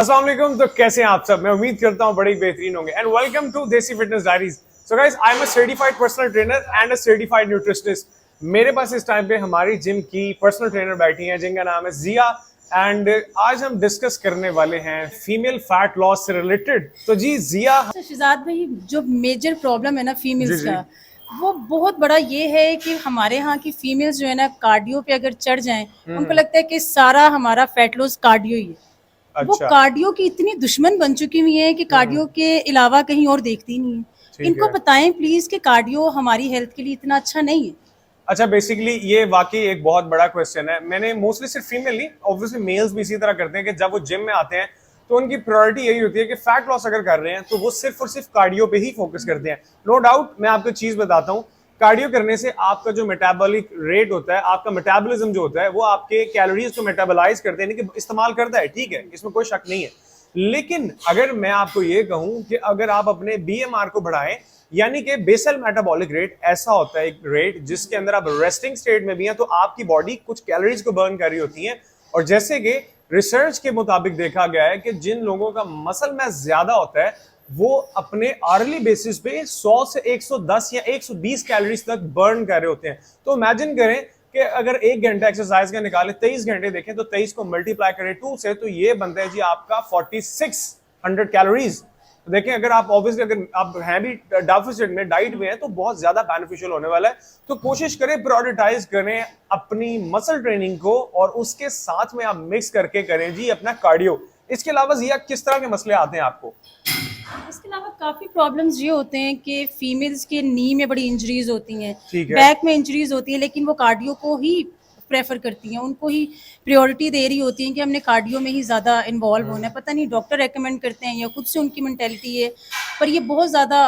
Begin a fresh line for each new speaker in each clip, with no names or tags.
अस्सलाम वालेकुम। तो कैसे हैं आप सब? मैं उम्मीद करता हूं बड़े बेहतरीन होंगे एंड वेलकम टू देसी fitness diaries. So guys, I am a certified personal trainer and a certified nutritionist. मेरे पास इस टाइम पे हमारी जिम की पर्सनल ट्रेनर बैठी हैं जिनका नाम है जिया एंड आज हम डिस्कस करने वाले हैं फीमेल फैट लॉस से रिलेटेड। तो जी जिया।
अच्छा शिजात भाई, जो मेजर प्रॉब्लम है ना
जी
फीमेल्स
जी।
का, वो बहुत बड़ा ये है कि हमारे यहाँ की फीमेल्स जो है ना कार्डियो पे अगर चढ़ जाएं, उनको लगता है कि सारा हमारा फैट लॉस कार्डियो ही है। वो
अच्छा।
कार्डियो की इतनी दुश्मन बन चुकी हुई है कि कार्डियो के अलावा कहीं और देखती नहीं है।
ठीक
इनको
है।
बताएं प्लीज कि कार्डियो हमारी हेल्थ के लिए इतना अच्छा नहीं है।
अच्छा, बेसिकली ये वाकई एक बहुत बड़ा क्वेश्चन है। मैंने मोस्टली सिर्फ फीमेल नहीं, ऑब्वियसली मेल्स भी इसी तरह करते हैं कि जब वो जिम में आते हैं तो उनकी प्रायोरिटी यही होती है कि फैट लॉस अगर कर रहे हैं तो वो सिर्फ और सिर्फ कार्डियो पे ही फोकस करते हैं। नो डाउट, मैं आपको चीज बताता हूँ, कार्डियो करने से आपका जो मेटाबॉलिक रेट होता है, आपका मेटाबॉलिज्म जो होता है, वो आपके कैलोरीज को मेटाबोलाइज करते हैं, इस्तेमाल करता है, ठीक है, इसमें कोई शक नहीं है। लेकिन अगर मैं आपको ये कहूं कि अगर आप अपने बीएमआर को बढ़ाएं, यानी कि बेसल मेटाबॉलिक रेट ऐसा होता है एक रेट जिसके अंदर आप रेस्टिंग स्टेट में भी हैं तो आपकी बॉडी कुछ कैलोरीज को बर्न कर रही होती है। और जैसे कि रिसर्च के मुताबिक देखा गया है कि जिन लोगों का मसल मास ज्यादा होता है वो अपने आर्ली बेसिस पे 100 से 110 या 120 कैलोरीज तक बर्न कर रहे होते हैं। तो इमेजिन करें कि अगर 1 घंटा एक्सरसाइज का निकाले, 23 घंटे देखें तो 23 को मल्टीप्लाई करें 2 से, तो ये बनता है जी आपका 4600 कैलोरीज। देखें, अगर आप ऑब्वियसली अगर आप हैं भी डेफिसिट में, डाइट में है, तो बहुत ज्यादा बेनिफिशियल होने वाला है। तो कोशिश करें, प्रायोरिटाइज करें अपनी मसल ट्रेनिंग को और उसके साथ में आप मिक्स करके करें जी अपना कार्डियो। इसके अलावा जिया किस तरह के मसले आते हैं आपको?
इसके अलावा काफ़ी प्रॉब्लम्स ये होते हैं कि फीमेल्स के नी में बड़ी इंजरीज होती हैं,
ठीक है।
बैक में इंजरीज होती हैं, लेकिन वो कार्डियो को ही प्रेफर करती हैं, उनको ही प्रायोरिटी दे रही होती हैं कि हमने कार्डियो में ही ज़्यादा इन्वॉल्व होना है। पता नहीं डॉक्टर रेकमेंड करते हैं या खुद से उनकी मेंटेलिटी है, पर ये बहुत ज़्यादा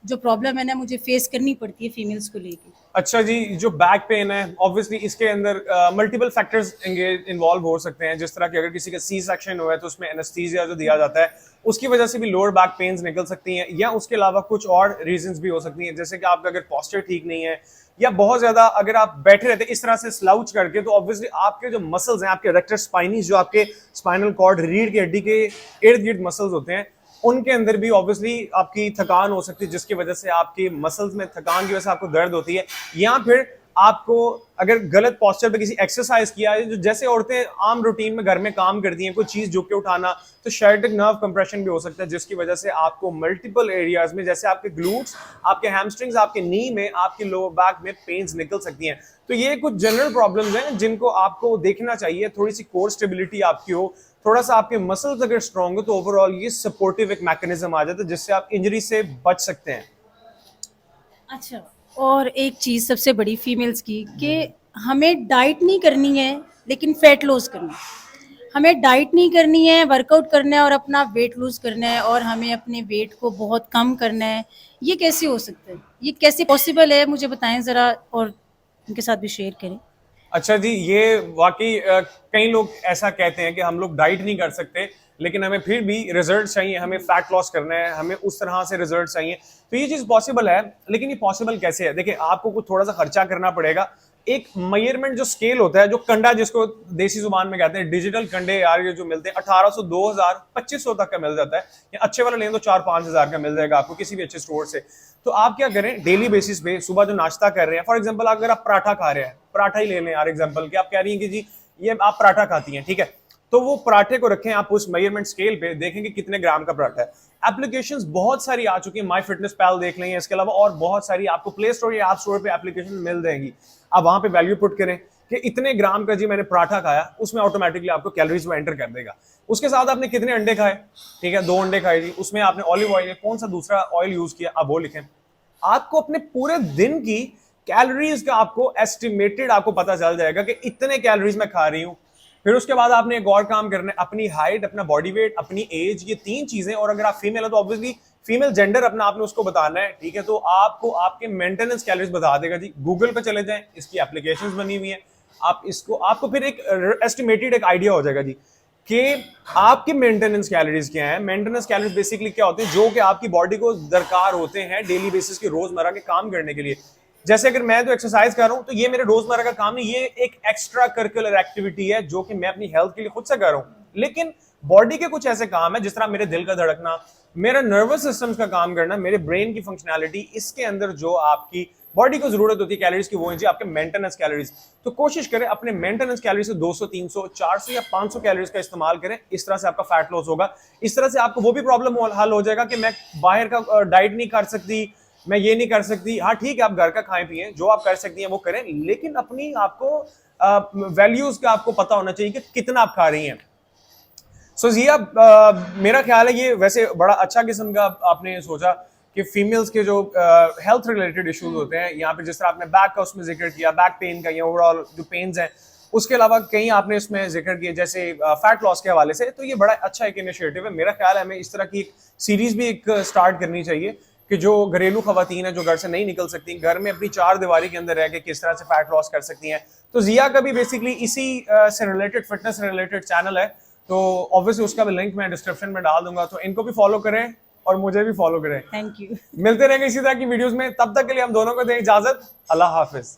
जो प्रॉब्लम है ना मुझे फेस करनी पड़ती है फीमेल्स को लेके।
अच्छा जी, जो बैक पेन है, ऑब्वियसली इसके अंदर मल्टीपल फैक्टर्स इन्वॉल्व हो सकते हैं। जिस तरह की अगर किसी का सी सेक्शन हुआ है तो उसमें एनेस्थीसिया जो दिया जाता है उसकी वजह से भी लोअर बैक पेन्स निकल सकती हैं, या उसके अलावा कुछ और रीजंस भी हो सकती हैं, जैसे कि आपका अगर पोस्चर ठीक नहीं है या बहुत ज्यादा अगर आप बैठे रहते हैं इस तरह से स्लाउच करके, तो ऑब्वियसली आपके जो मसल्स हैं, आपके रेक्टस स्पाइनी, जो आपके स्पाइनल कॉर्ड रीढ़ की हड्डी के इर्द गिर्द मसल्स होते हैं, उनके अंदर भी ऑब्वियसली आपकी थकान हो सकती है, जिसकी वजह से आपकी मसल्स में थकान की वजह से आपको दर्द होती है। या फिर आपको अगर गलत पोस्चर पे किसी एक्सरसाइज किया है, जो जैसे औरतें आम रूटीन में घर में काम करती हैं, कोई चीज झुक के उठाना, तो शायद नर्व कंप्रेशन भी हो सकता है, जिसकी वजह से आपको मल्टीपल एरियाज में, जैसे आपके ग्लूट्स, आपके हैमस्ट्रिंग्स, आपके नी में, आपके लोअर बैक में पेन्स निकल सकती हैं। तो ये कुछ जनरल प्रॉब्लम्स हैं जिनको आपको देखना चाहिए। थोड़ी सी कोर स्टेबिलिटी आपकी हो, थोड़ा सा आपके मसल्स अगर स्ट्रांग हो, तो ओवरऑल ये सपोर्टिव एक मैकेनिज्म आ जाता है जिससे आप इंजरी से बच सकते हैं।
अच्छा, और एक चीज़ सबसे बड़ी फीमेल्स की कि हमें डाइट नहीं करनी है लेकिन फैट लॉस करना है। हमें डाइट नहीं करनी है, वर्कआउट करना है और अपना वेट लूज करना है, और हमें अपने वेट को बहुत कम करना है। ये कैसे हो सकता है? ये कैसे पॉसिबल है? मुझे बताएं ज़रा, और उनके साथ भी शेयर करें।
अच्छा जी, ये वाकई कई लोग ऐसा कहते हैं कि हम लोग डाइट नहीं कर सकते लेकिन हमें फिर भी रिजल्ट चाहिए, हमें फैट लॉस करना है, हमें उस तरह से रिजल्ट चाहिए। तो ये चीज पॉसिबल है, लेकिन ये पॉसिबल कैसे है? देखिए, आपको कुछ थोड़ा सा खर्चा करना पड़ेगा। एक मेजरमेंट जो स्केल होता है, जो कंडा जिसको देसी जुबान में कहते हैं, डिजिटल कंडे यार, ये जो मिलते हैं 1800, 2000, 2500 तक का मिल जाता है, या अच्छे वाला लें तो 4-5 हजार का मिल जाएगा आपको किसी भी अच्छे स्टोर से। तो आप क्या करें, डेली बेसिस पे सुबह जो नाश्ता कर रहे हैं, फॉर एग्जांपल अगर आप पराठा खा रहे हैं, पराठा ही ले लें यार एग्जांपल, कि आप कह रही हैं कि जी ये आप पराठा खाती हैं, ठीक है, तो वो पराठे को रखें आप उस मेजरमेंट स्केल पे, देखेंगे कितने ग्राम का पराठा है। एप्लीकेशंस बहुत सारी आ चुकी है, माई फिटनेस पैल देख लें, इसके अलावा और बहुत सारी आपको प्ले स्टोर या ऐप स्टोर पे एप्लीकेशन मिल जाएंगी। आप वहां पे वैल्यू पुट करें कि इतने ग्राम का जी मैंने पराठा खाया, उसमें ऑटोमेटिकली आपको कैलोरीज वो एंटर कर देगा। उसके साथ आपने कितने अंडे खाए, ठीक है, 2 अंडे खाए जी, उसमें आपने ऑलिव ऑयल या कौन सा दूसरा ऑयल यूज किया, आप वो लिखें। आपको अपने पूरे दिन की कैलोरीज का आपको एस्टिमेटेड आपको पता चल जाएगा कि इतने कैलोरीज मैं खा रही हूं। फिर उसके बाद आपने एक और काम करना है, अपनी हाइट, अपना बॉडी वेट, अपनी एज, ये 3 चीजें, और अगर आप फीमेल हो तो ऑब्वियसली फीमेल जेंडर अपना आपने उसको बताना है, ठीक है। तो आपको आपके मेंटेनेंस कैलोरीज बता देगा जी। गूगल पे चले जाएं, इसकी एप्लीकेशंस बनी हुई हैं, आप इसको, आपको फिर एक एस्टिमेटेड एक आइडिया हो जाएगा जी कि आपकी मेंटेनेंस कैलोरीज क्या है। मेंटेनेंस कैलोरीज बेसिकली क्या होते हैं, जो कि आपकी बॉडी को दरकार होते हैं डेली बेसिस के रोजमर्रा के काम करने के लिए। जैसे अगर मैं तो एक्सरसाइज कर रहा हूं तो ये मेरे रोजमर्रा का काम नहीं, ये एक एक्स्ट्रा करिकुलर एक्टिविटी है जो कि मैं अपनी हेल्थ के लिए खुद से कर रहा हूं। लेकिन बॉडी के कुछ ऐसे काम है, जिस तरह मेरे दिल का धड़कना, मेरा नर्वस सिस्टम का काम करना, मेरे ब्रेन की फंक्शनैलिटी, इसके अंदर जो आपकी बॉडी को जरूरत होती है कैलोरीज की, वो है जी आपके मेंटेनेंस कैलोरीज। तो कोशिश करें अपने मेंटेनेंस कैलोरीज से 200, 300, 400 या 500 कैलोरीज का इस्तेमाल करें। इस तरह से आपका फैट लॉस होगा। इस तरह से आपको वो भी प्रॉब्लम हल हो जाएगा कि मैं बाहर का डाइट नहीं कर सकती, मैं ये नहीं कर सकती। हाँ ठीक है, आप घर का खाएं पिएं, जो आप कर सकती हैं वो करें, लेकिन अपनी आपको वैल्यूज का आपको पता होना चाहिए कि कितना आप खा रही हैं। सो जिया, मेरा ख्याल है ये वैसे बड़ा अच्छा किस्म का आपने सोचा कि फीमेल्स के जो हेल्थ रिलेटेड इश्यूज होते हैं, यहाँ पे जिस तरह आपने बैक का उसमें जिक्र किया, बैक पेन का या ओवरऑल जो पेन्स हैं, उसके अलावा कहीं आपने इसमें जिक्र किया जैसे फैट लॉस के हवाले से, तो ये बड़ा अच्छा एक इनिशिएटिव है। मेरा ख्याल है हमें इस तरह की एक सीरीज भी एक स्टार्ट करनी चाहिए कि जो घरेलू खवातीन है, जो घर से नहीं निकल सकती, घर में अपनी चार दीवारी के अंदर रह के किस तरह से फैट लॉस कर सकती हैं। तो जिया का भी बेसिकली इसी से रिलेटेड, फिटनेस रिलेटेड चैनल है, तो ऑब्वियसली उसका भी लिंक मैं डिस्क्रिप्शन में डाल दूंगा, तो इनको भी फॉलो करें और मुझे भी फॉलो करें।
Thank you.
मिलते रहेंगे इसी तरह की वीडियोस में, तब तक के लिए हम दोनों को दें इजाजत। अल्लाह हाफिज।